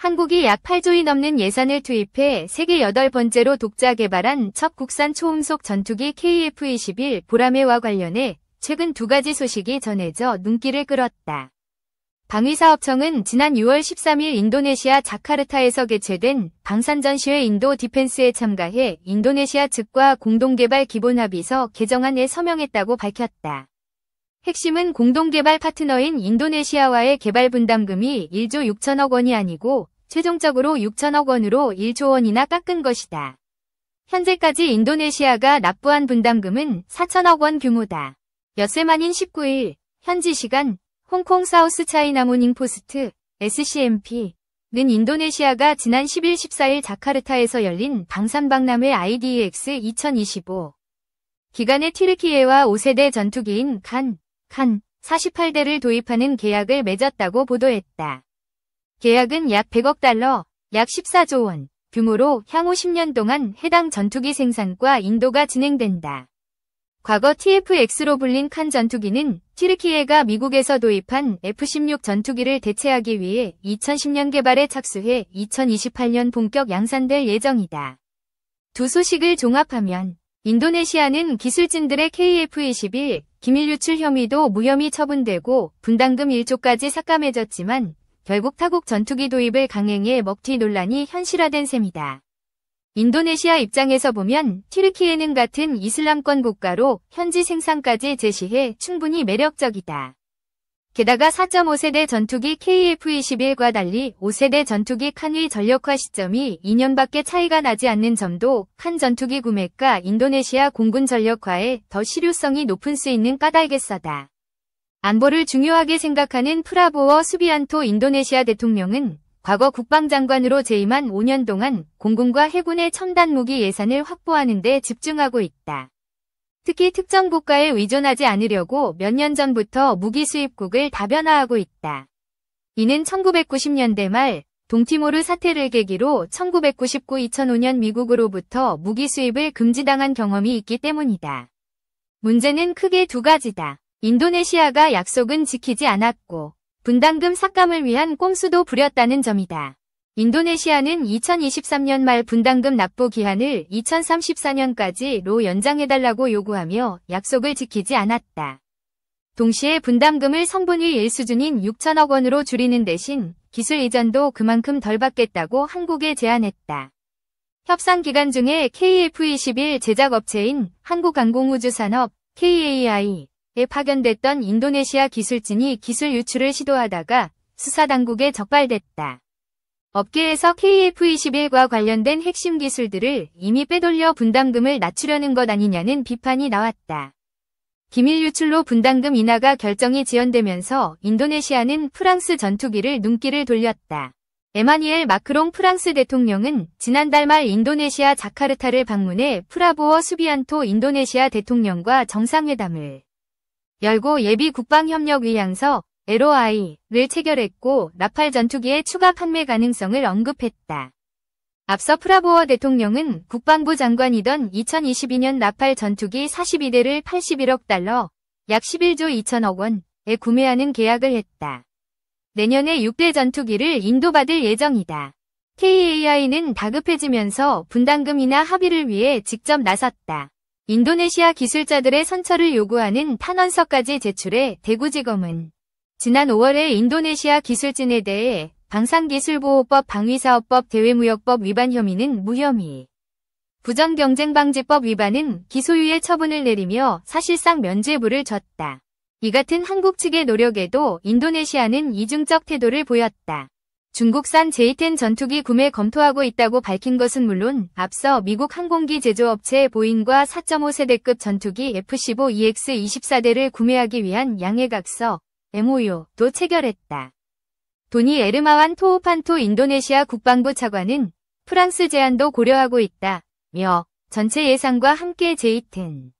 한국이 약 8조이 넘는 예산을 투입해 세계 8번째로 독자 개발한 첫 국산 초음속 전투기 KF-21 보라매와 관련해 최근 2가지 소식이 전해져 눈길을 끌었다. 방위사업청은 지난 6월 13일 인도네시아 자카르타에서 개최된 방산전시회 인도 디펜스에 참가해 인도네시아 측과 공동개발 기본합의서 개정안에 서명했다고 밝혔다. 핵심은 공동개발 파트너인 인도네시아와의 개발 분담금이 1조 6천억 원이 아니고 최종적으로 6천억 원으로 1조 원이나 깎은 것이다. 현재까지 인도네시아가 납부한 분담금은 4천억 원 규모다. 엿새 만인 19일 현지 시간 홍콩 사우스 차이나 모닝 포스트 SCMP는 인도네시아가 지난 10일 14일 자카르타에서 열린 방산박람회 IDEX 2025 기간에 튀르키예와 5세대 전투기인 칸 48대를 도입하는 계약을 맺었다고 보도했다. 계약은 약 100억 달러, 약 14조 원 규모로 향후 10년 동안 해당 전투기 생산과 인도가 진행된다. 과거 TFX로 불린 칸 전투기는 튀르키예가 미국에서 도입한 F-16 전투기를 대체하기 위해 2010년 개발에 착수해 2028년 본격 양산될 예정이다. 두 소식을 종합하면 인도네시아는 기술진들의 KF-21 기밀 유출 혐의도 무혐의 처분되고 분담금 1조까지 삭감해졌지만 결국 타국 전투기 도입을 강행해 먹튀 논란이 현실화된 셈이다. 인도네시아 입장에서 보면 튀르키예는 같은 이슬람권 국가로 현지 생산까지 제시해 충분히 매력적이다. 게다가 4.5세대 전투기 KF-21과 달리 5세대 전투기 칸의 전력화 시점이 2년밖에 차이가 나지 않는 점도 칸 전투기 구매가 인도네시아 공군 전력화에 더 실효성이 높은 수 있는 까닭에서다. 안보를 중요하게 생각하는 프라보워 수비안토 인도네시아 대통령은 과거 국방장관으로 재임한 5년 동안 공군과 해군의 첨단 무기 예산을 확보하는 데 집중하고 있다. 특히 특정 국가에 의존하지 않으려고 몇 년 전부터 무기 수입국을 다변화하고 있다. 이는 1990년대 말 동티모르 사태를 계기로 1999-2005년 미국으로부터 무기 수입을 금지당한 경험이 있기 때문이다. 문제는 크게 두 가지다. 인도네시아가 약속은 지키지 않았고 분담금 삭감을 위한 꼼수도 부렸다는 점이다. 인도네시아는 2023년 말 분담금 납부 기한을 2034년까지로 연장해달라고 요구하며 약속을 지키지 않았다. 동시에 분담금을 성분의 1수준인 6천억 원으로 줄이는 대신 기술 이전도 그만큼 덜 받겠다고 한국에 제안했다. 협상 기간 중에 KF-21 제작업체인 한국항공우주산업 KAI에 파견됐던 인도네시아 기술진이 기술 유출을 시도하다가 수사당국에 적발됐다. 업계에서 KF-21과 관련된 핵심 기술들을 이미 빼돌려 분담금을 낮추려는 것 아니냐는 비판이 나왔다. 기밀 유출로 분담금 인하가 결정이 지연되면서 인도네시아는 프랑스 전투기를 눈길을 돌렸다. 에마뉘엘 마크롱 프랑스 대통령은 지난달 말 인도네시아 자카르타를 방문해 프라보워 수비안토 인도네시아 대통령과 정상회담을 열고 예비 국방협력의향서 LOI를 체결했고 라팔 전투기의 추가 판매 가능성을 언급했다. 앞서 프라보워 대통령은 국방부 장관이던 2022년 라팔 전투기 42대를 81억 달러, 약 11조 2천억 원에 구매하는 계약을 했다. 내년에 6대 전투기를 인도받을 예정이다. KAI는 다급해지면서 분담금 인하 합의를 위해 직접 나섰다. 인도네시아 기술자들의 선처를 요구하는 탄원서까지 제출해 대구지검은 지난 5월에 인도네시아 기술진에 대해 방산기술보호법 방위사업법 대외무역법 위반 혐의는 무혐의, 부정경쟁방지법 위반은 기소유예 처분을 내리며 사실상 면죄부를 줬다. 이 같은 한국 측의 노력에도 인도네시아는 이중적 태도를 보였다. 중국산 J-10 전투기 구매 검토하고 있다고 밝힌 것은 물론 앞서 미국 항공기 제조업체 보잉과 4.5세대급 전투기 F-15EX-24대를 구매하기 위한 양해각서 MOU도 체결했다. 도니 에르마완 토우판토 인도네시아 국방부 차관은 프랑스 제안도 고려하고 있다며 전체 예상과 함께 J-10,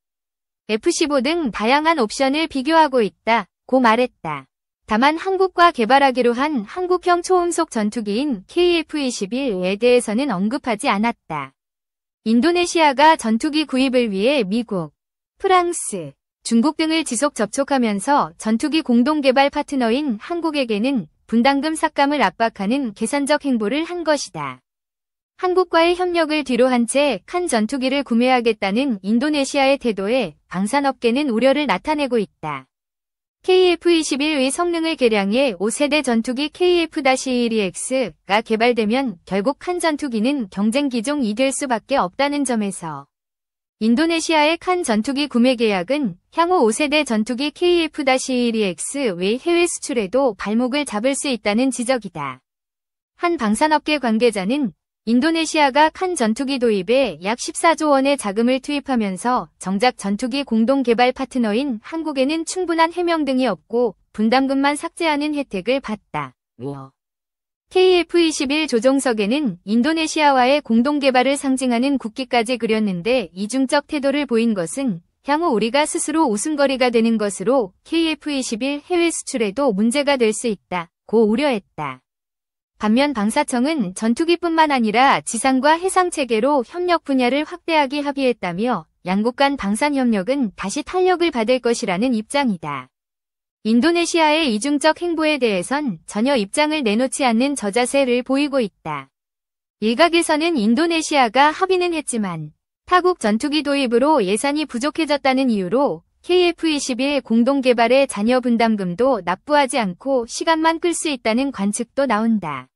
F-15 등 다양한 옵션을 비교하고 있다고 말했다. 다만 한국과 개발하기로 한 한국형 초음속 전투기인 KF-21에 대해서는 언급하지 않았다. 인도네시아가 전투기 구입을 위해 미국, 프랑스, 중국 등을 지속 접촉하면서 전투기 공동개발 파트너인 한국에게는 분담금 삭감을 압박하는 계산적 행보를 한 것이다. 한국과의 협력을 뒤로한 채 칸 전투기를 구매하겠다는 인도네시아의 태도에 방산업계는 우려를 나타내고 있다. KF-21의 성능을 개량해 5세대 전투기 KF-12X가 개발되면 결국 칸 전투기는 경쟁 기종이 될 수밖에 없다는 점에서 인도네시아의 칸 전투기 구매 계약은 향후 5세대 전투기 KF-12X 외 해외 수출에도 발목을 잡을 수 있다는 지적이다. 한 방산업계 관계자는 인도네시아가 칸 전투기 도입에 약 14조 원의 자금을 투입하면서 정작 전투기 공동 개발 파트너인 한국에는 충분한 해명 등이 없고 분담금만 삭제하는 혜택을 받다. KF-21 조종석에는 인도네시아와의 공동 개발을 상징하는 국기까지 그렸는데 이중적 태도를 보인 것은 향후 우리가 스스로 웃음거리가 되는 것으로 KF-21 해외 수출에도 문제가 될 수 있다고 우려했다. 반면 방사청은 전투기뿐만 아니라 지상과 해상 체계로 협력 분야를 확대하기 합의했다며 양국 간 방산 협력은 다시 탄력을 받을 것이라는 입장이다. 인도네시아의 이중적 행보에 대해선 전혀 입장을 내놓지 않는 저자세를 보이고 있다. 일각에서는 인도네시아가 합의는 했지만 타국 전투기 도입으로 예산이 부족해졌다는 이유로 KF-21 공동 개발의 잔여 분담금도 납부하지 않고 시간만 끌 수 있다는 관측도 나온다.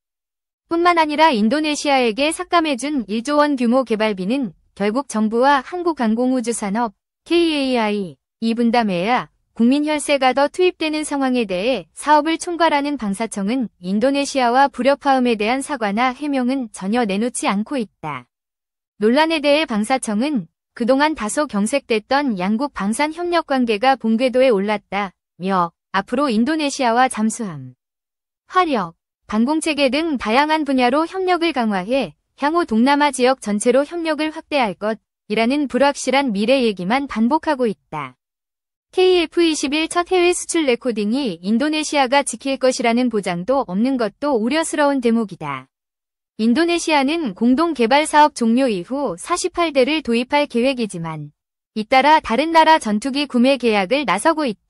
뿐만 아니라 인도네시아에게 삭감해준 1조 원 규모 개발비는 결국 정부와 한국항공우주산업 KAI 이 분담해야 국민 혈세가 더 투입되는 상황에 대해 사업을 총괄하는 방사청은 인도네시아와 불협화음에 대한 사과나 해명은 전혀 내놓지 않고 있다. 논란에 대해 방사청은 그동안 다소 경색됐던 양국 방산 협력 관계가 본궤도에 올랐다며 앞으로 인도네시아와 잠수함, 화력, 방공체계 등 다양한 분야로 협력을 강화해 향후 동남아 지역 전체로 협력을 확대할 것이라는 불확실한 미래 얘기만 반복하고 있다. KF-21 첫 해외 수출 레코딩이 인도네시아가 지킬 것이라는 보장도 없는 것도 우려스러운 대목이다. 인도네시아는 공동 개발 사업 종료 이후 48대를 도입할 계획이지만 잇따라 다른 나라 전투기 구매 계약을 나서고 있다.